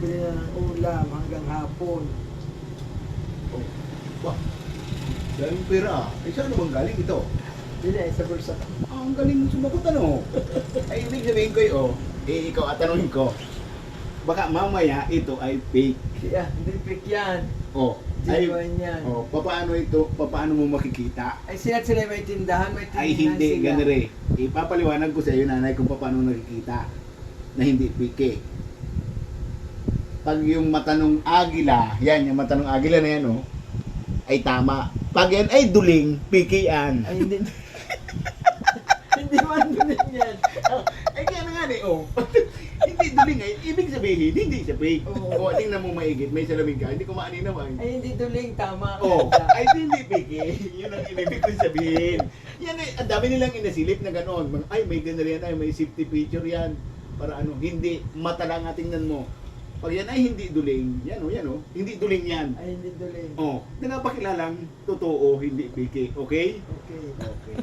bili na ng ulam hanggang hapon. Oh, wah, galing pera. Eh, saan naman galing ito? Bili sa bulsa. Ah, ang galing mo sumagot ano. Ay, ibig sabihin ko ikaw at tanongin ko. Baka mamaya ito ay fake. Yeah, hindi fake yan. Oh, ay, Genuine yan. oh, paano ito, paano mo makikita? Ay sila may tindahan, may tindahan Ay, hindi, sila. ganun eh. Ipapaliwanag ko sa iyo, nanay, kung paano nakikita na hindi fake. Pag yung mata ng agila, yan, yung mata ng agila na yan, oh, ay tama. Pag yan ay duling, fake yan. Ay hindi. Hindi man din yan. Ay, kaya na nga eh, oh. Hindi duling ay, ibig sabihin, hindi siya fake. Oo. O, tingnan mo maigit, may salamin ka, hindi ko maanin naman. Ay hindi duling, tama. Oh, ay hindi fake eh. Yun ang ibig ko sabihin. Yan eh, ang dami nilang inasilip na gano'n. Ay, may ganun yan, ay may safety feature yan. Para ano, hindi, mata lang nga tingnan mo. Pag yan ay hindi duling, yan oh, hindi duling yan. Ay hindi duling. Oh, nagapakilalang totoo, hindi fake. Okay? Okay. Okay.